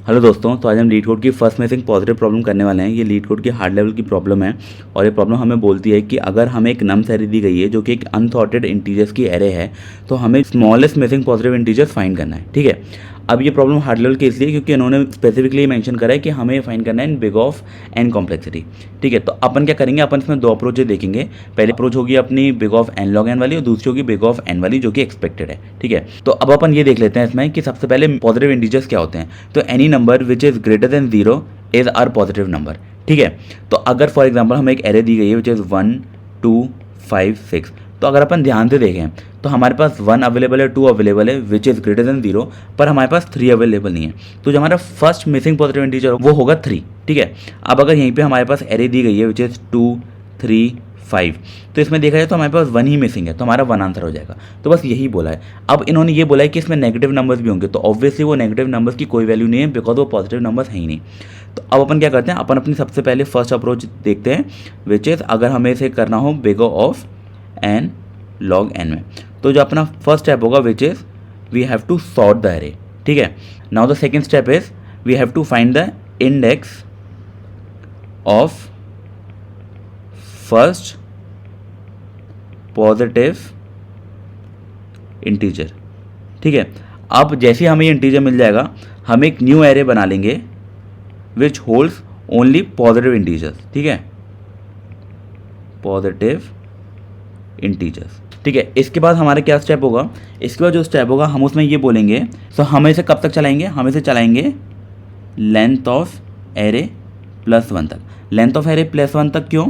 Hello दोस्तों, तो आज हम लीड कोड की फर्स्ट मिसिंग पॉजिटिव प्रॉब्लम करने वाले हैं। ये लीड कोड की हार्ड लेवल की प्रॉब्लम है और ये प्रॉब्लम हमें बोलती है कि अगर हमें एक नम्स एरे दी गई है जो कि एक अनसॉर्टेड इंटीजर्स की एरे है, तो हमें smallest missing positive integers find करना है। ठीक है, अब ये प्रॉब्लम हार्ड लेवल की इसलिए क्योंकि उन्होंने स्पेसिफिकली मेंशन करा है कि हमें फाइंड करना है in big of n complexity. ठीक है, तो अपन क्या करेंगे, अपन इसमें दो अप्रोचेज देखेंगे। पहले अप्रोच होगी अपनी big of n log n वाली और दूसरी होगी बिग ऑफ एन वाली जो कि एक्सपेक्टेड है। ठीक है, तो अब अपन ये देख लेते हैं इसमें कि सबसे पहले पॉजिटिव इंटीजर्स क्या होते हैं। तो any number which is greater than 0 is are positive number. ठीक है, तो अगर फॉर एग्जाम्पल हमें एक एरे दी गई है विच इज़ 1 2 5 6, तो अगर अपन ध्यान से देखें तो हमारे पास 1 अवेलेबल है, 2 अवेलेबल है विच इज़ ग्रेटर देन 0, पर हमारे पास 3 अवेलेबल नहीं है। तो जो हमारा फर्स्ट मिसिंग पॉजिटिव इंटीजर वो होगा 3। ठीक है, अब अगर यहीं पे हमारे पास एरे दी गई है विच इज़ 2 3 5, तो इसमें देखा जाए तो हमारे पास 1 ही मिसिंग है, तो हमारा 1 आंसर हो जाएगा। तो बस यही बोला है। अब इन्होंने ये बोला है कि इसमें नेगेटिव नंबर्स भी होंगे, तो ऑब्वियसली वो नेगेटिव नंबर्स की कोई वैल्यू नहीं है बिकॉज वो पॉजिटिव नंबर्स है ही नहीं। तो अब अपन क्या करते हैं, अपन अपनी सबसे पहले फर्स्ट अप्रोच देखते हैं विच इज़ अगर हमें इसे करना हो big of n log n में। तो जो अपना फर्स्ट स्टेप होगा which is we have to sort the array. ठीक है, now the second step is we have to find the index of first positive integer. ठीक है, अब जैसे हमें ये इंटीजर मिल जाएगा हम एक न्यू एरे बना लेंगे विच होल्ड्स ओनली पॉजिटिव इंटीजर्स। ठीक है, पॉजिटिव इंटीजर्स। ठीक है, इसके बाद हमारा क्या स्टेप होगा, इसके बाद जो स्टेप होगा हम उसमें ये बोलेंगे, तो हम इसे कब तक चलाएंगे, हम इसे चलाएंगे लेंथ ऑफ एरे +1 तक। लेंथ ऑफ एरे +1 तक क्यों,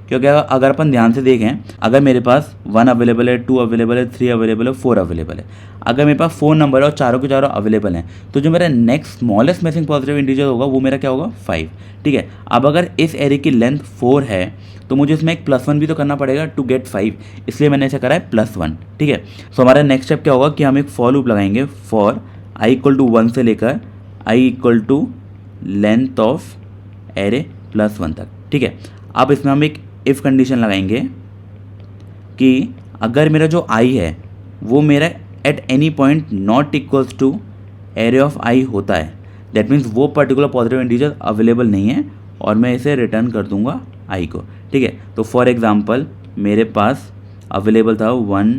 क्योंकि अगर अपन ध्यान से देखें, अगर मेरे पास 1 अवेलेबल है, 2 अवेलेबल है, 3 अवेलेबल है, 4 अवेलेबल है, अगर मेरे पास 4 नंबर है और चारों के चारों अवेलेबल हैं, तो जो मेरा next smallest missing positive integer होगा वो मेरा क्या होगा 5। ठीक है, अब अगर इस एरे की लेंथ 4 है तो मुझे इसमें एक +1 भी तो करना पड़ेगा टू गेट 5, इसलिए मैंने ऐसा करा है +1। ठीक है, तो हमारा नेक्स्ट स्टेप क्या होगा कि हम एक फॉर लूप लगाएंगे फॉर i = 1 से लेकर i = लेंथ ऑफ एरे +1 तक। ठीक है, अब इसमें हम एक इफ़ कंडीशन लगाएंगे कि अगर मेरा जो i है वो मेरा at any point not equals to array of i होता है, दैट मीन्स वो पर्टिकुलर पॉजिटिव इंटीजर अवेलेबल नहीं है और मैं इसे रिटर्न कर दूंगा i को। ठीक है, तो फॉर एग्जांपल मेरे पास अवेलेबल था 1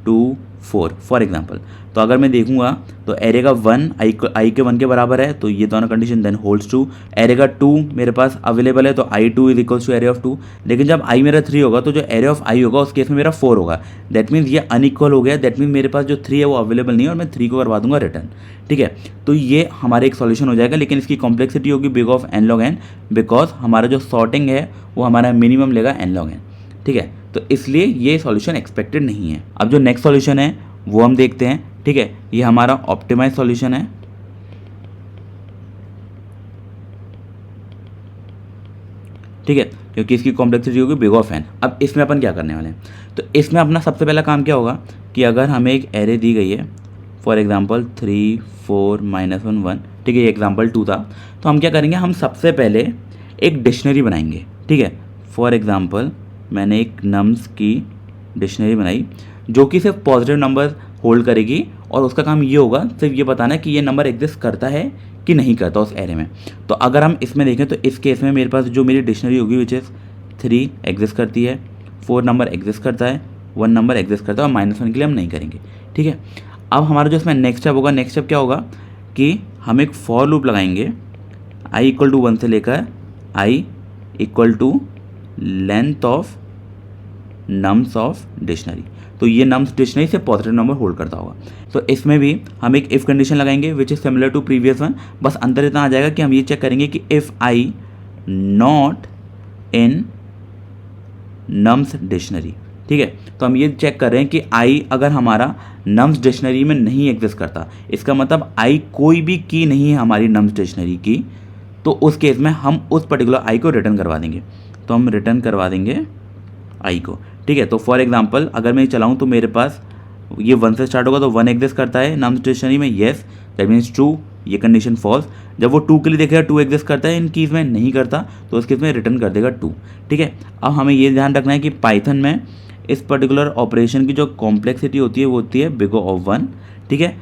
2 4 फॉर एग्जांपल, तो अगर मैं देखूंगा तो एरे का 1 i के 1 के बराबर है, तो ये दोनों condition then holds true. Array का 2 मेरे पास अवेलेबल है, तो i2 = एरे ऑफ 2। लेकिन जब i मेरा 3 होगा तो जो एरे ऑफ i होगा उस केस में मेरा 4 होगा, दैट मीन्स ये अनइक्वल हो गया, दैट मीन्स मेरे पास जो 3 है वो अवेलेबल नहीं है और मैं 3 को करवा दूंगा रिटर्न। ठीक है, तो ये हमारा एक सॉल्यूशन हो जाएगा, लेकिन इसकी कॉम्प्लेक्सिटी होगी big of n log n, because हमारा जो सॉर्टिंग है वो हमारा मिनिमम लेगा एन लॉग एन। ठीक है, तो इसलिए ये सॉल्यूशन एक्सपेक्टेड नहीं है। अब जो नेक्स्ट सॉल्यूशन है वो हम देखते हैं। ठीक है, ये हमारा ऑप्टिमाइज सॉल्यूशन है। ठीक है, क्योंकि इसकी कॉम्प्लेक्सिटी होगी बिग ऑफ एन। अब इसमें अपन क्या करने वाले हैं, तो इसमें अपना सबसे पहला काम क्या होगा कि अगर हमें एक एरे दी गई है फॉर एग्जांपल 3 4 -1 1, ठीक है, ये एग्जांपल 2 था, तो हम क्या करेंगे, हम सबसे पहले एक डिक्शनरी बनाएंगे। ठीक है, फॉर एग्जांपल मैंने एक नम्स की डिक्शनरी बनाई जो कि सिर्फ पॉजिटिव नंबर होल्ड करेगी और उसका काम ये होगा सिर्फ ये बताना है कि ये नंबर एग्जिस्ट करता है कि नहीं करता उस एरे में। तो अगर हम इसमें देखें तो इस केस में मेरे पास जो मेरी डिक्शनरी होगी विच इज़ 3 एग्जिस्ट करती है, 4 नंबर एग्जिस्ट करता है, 1 नंबर एग्जिस्ट करता है और -1 के लिए हम नहीं करेंगे। ठीक है, अब हमारा जो इसमें नेक्स्ट स्टेप होगा, नेक्स्ट स्टेप क्या होगा कि हम एक फॉर लूप लगाएंगे i = 1 से लेकर i = length of nums of dictionary. तो ये नम्स डिक्शनरी से पॉजिटिव नंबर होल्ड करता होगा। तो इसमें भी हम एक इफ़ कंडीशन लगाएंगे which is similar to previous one, बस अंदर इतना आ जाएगा कि हम ये चेक करेंगे कि if i not in nums dictionary. ठीक है, तो हम ये चेक कर रहे हैं कि i अगर हमारा नम्स डिक्शनरी में नहीं एग्जिस्ट करता, इसका मतलब i कोई भी की नहीं है हमारी नम्स डिक्शनरी की, तो उस केस में हम उस पर्टिकुलर i को रिटर्न करवा देंगे। तो हम रिटर्न करवा देंगे i को। ठीक है, तो फॉर एग्जांपल अगर मैं चलाऊं तो मेरे पास ये 1 से स्टार्ट होगा, तो 1 एग्जिस्ट करता है नम्स डिक्शनरी में, येस, दैट मीन्स ट्रू, ये कंडीशन फॉल्स। जब वो 2 के लिए देखेगा 2 एग्जिस्ट करता है इन कीज़ में, नहीं करता तो उस केस में रिटर्न कर देगा 2। ठीक है, अब हमें ये ध्यान रखना है कि पाइथन में इस पर्टिकुलर ऑपरेशन की जो कॉम्प्लेक्सिटी होती है वो होती है बिग ऑफ 1। ठीक है,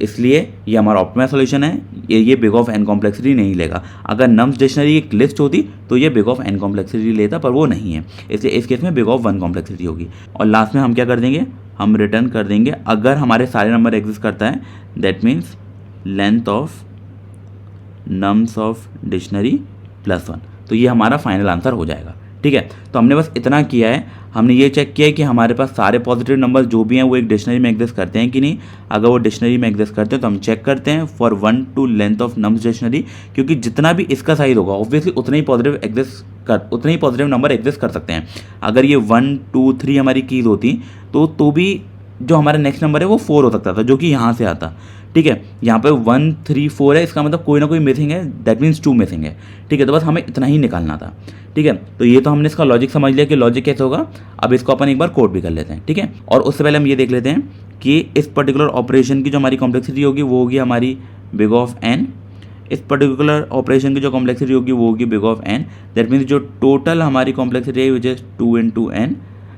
इसलिए ये हमारा ऑप्टिमल सॉल्यूशन है, ये बिग ऑफ एन कॉम्प्लेक्सिटी नहीं लेगा। अगर नम्स डिक्शनरी एक लिस्ट होती तो ये बिग ऑफ एन कॉम्प्लेक्सिटी लेता, पर वो नहीं है, इसलिए इस केस में बिग ऑफ वन कॉम्प्लेक्सिटी होगी। और लास्ट में हम क्या कर देंगे, हम रिटर्न कर देंगे अगर हमारे सारे नंबर एग्जिस्ट करता है, that means length of nums of dictionary +1। तो ये हमारा फाइनल आंसर हो जाएगा। ठीक है, तो हमने बस इतना किया है, हमने ये चेक किया है कि हमारे पास सारे पॉजिटिव नंबर जो भी हैं वो एक डिक्शनरी में एग्जिस्ट करते हैं कि नहीं। अगर वो डिक्शनरी में एग्जिस्ट करते हैं तो हम चेक करते हैं for 1 to length of nums dictionary, क्योंकि जितना भी इसका साइज होगा ऑब्वियसली उतने ही पॉजिटिव नंबर एग्जिस्ट कर सकते हैं। अगर ये 1 2 3 हमारी कीज होती तो भी जो हमारा नेक्स्ट नंबर है वो 4 हो सकता था, जो कि यहाँ से आता। ठीक है, यहाँ पे 1 3 4 है, इसका मतलब कोई ना कोई मिसिंग है, दैट मीन्स 2 मिसिंग है। ठीक है, तो बस हमें इतना ही निकालना था। ठीक है, तो ये तो हमने इसका लॉजिक समझ लिया कि लॉजिक कैसे होगा। अब इसको अपन एक बार कोड भी कर लेते हैं। ठीक है, और उससे पहले हम ये देख लेते हैं कि इस पर्टिकुलर ऑपरेशन की जो हमारी कॉम्प्लेक्सिटी होगी वो होगी हमारी बिग ऑफ एन। इस पर्टिकुलर ऑपरेशन की जो कॉम्प्लेक्सिटी होगी वो होगी big of n. That means जो टोटल हमारी कॉम्प्लेक्सिटी है which is 2 into n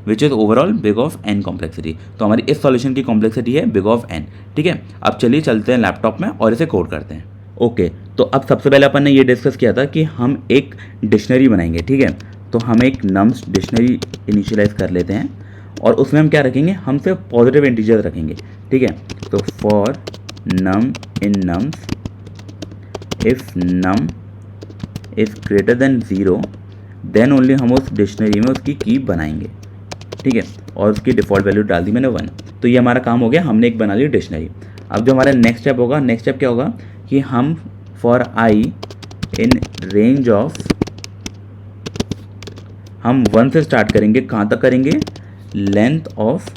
which is overall big of n complexity. तो हमारी इस सॉल्यूशन की कॉम्प्लेक्सिटी है बिग ऑफ एन। ठीक है, अब चलिए चलते हैं लैपटॉप में और इसे कोड करते हैं। ओके, तो अब सबसे पहले अपन ने ये डिस्कस किया था कि हम एक डिक्शनरी बनाएंगे। ठीक है, तो हम एक नम्स डिक्शनरी इनिशियलाइज कर लेते हैं और उसमें हम क्या रखेंगे, हम सिर्फ पॉजिटिव इंटीजर रखेंगे। ठीक है, तो for num in nums if num is greater than 0 then only हम उस डिक्शनरी में उसकी की बनाएंगे। ठीक है, और उसकी डिफ़ॉल्ट वैल्यू डाल दी मैंने 1। तो ये हमारा काम हो गया, हमने एक बना ली डिक्शनरी। अब जो हमारा नेक्स्ट स्टेप होगा, नेक्स्ट स्टेप क्या होगा कि हम for I in range of, हम 1 से स्टार्ट करेंगे, कहाँ तक करेंगे, लेंथ ऑफ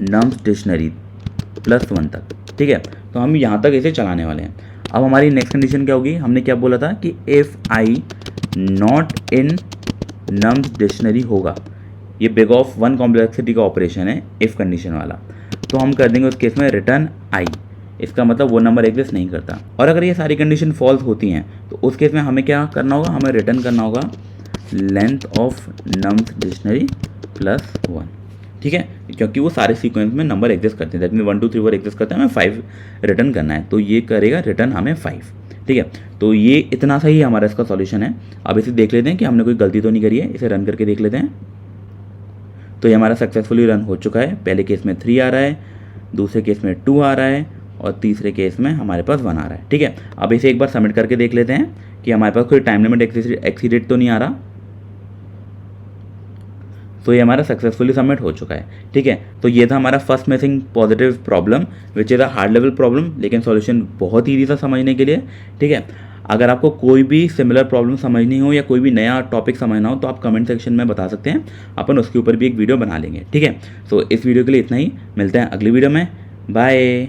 नम्स डिक्शनरी +1 तक। ठीक है, तो हम यहाँ तक इसे चलाने वाले हैं। अब हमारी नेक्स्ट कंडीशन क्या होगी, हमने क्या बोला था कि if I not in nums dictionary होगा, ये बिग ऑफ वन कॉम्प्लेक्सिटी का ऑपरेशन है इफ़ कंडीशन वाला, तो हम कर देंगे उस केस में रिटर्न आई। इसका मतलब वो नंबर एग्जिस्ट नहीं करता। और अगर ये सारी कंडीशन फॉल्स होती हैं तो उस केस में हमें क्या करना होगा, हमें रिटर्न करना होगा लेंथ ऑफ नम्स डिक्शनरी +1। ठीक है, क्योंकि वो सारे सीक्वेंस में नंबर एग्जिस्ट करते हैं, दैट मीन 1 2 3 4 एग्जिस्ट करते हैं, हमें 5 रिटर्न करना है, तो ये करेगा रिटर्न हमें 5। ठीक है, तो ये इतना सा ही हमारा इसका सॉल्यूशन है। अब इसे देख लेते हैं कि हमने कोई गलती तो नहीं करी है, इसे रन करके देख लेते हैं। तो ये हमारा सक्सेसफुली रन हो चुका है। पहले केस में 3 आ रहा है, दूसरे केस में 2 आ रहा है और तीसरे केस में हमारे पास 1 आ रहा है। ठीक है, अब इसे एक बार सबमिट करके देख लेते हैं कि हमारे पास कोई टाइम लिमिट एक्सीडेड तो नहीं आ रहा। तो ये हमारा सक्सेसफुली सबमिट हो चुका है। ठीक है, तो ये था हमारा first missing positive problem which is a hard level problem, लेकिन सॉल्यूशन बहुत ईजी था समझने के लिए। ठीक है, अगर आपको कोई भी सिमिलर प्रॉब्लम समझनी हो या कोई भी नया टॉपिक समझना हो तो आप कमेंट सेक्शन में बता सकते हैं, अपन उसके ऊपर भी एक वीडियो बना लेंगे। ठीक है, सो इस वीडियो के लिए इतना ही, मिलते हैं अगली वीडियो में, बाय।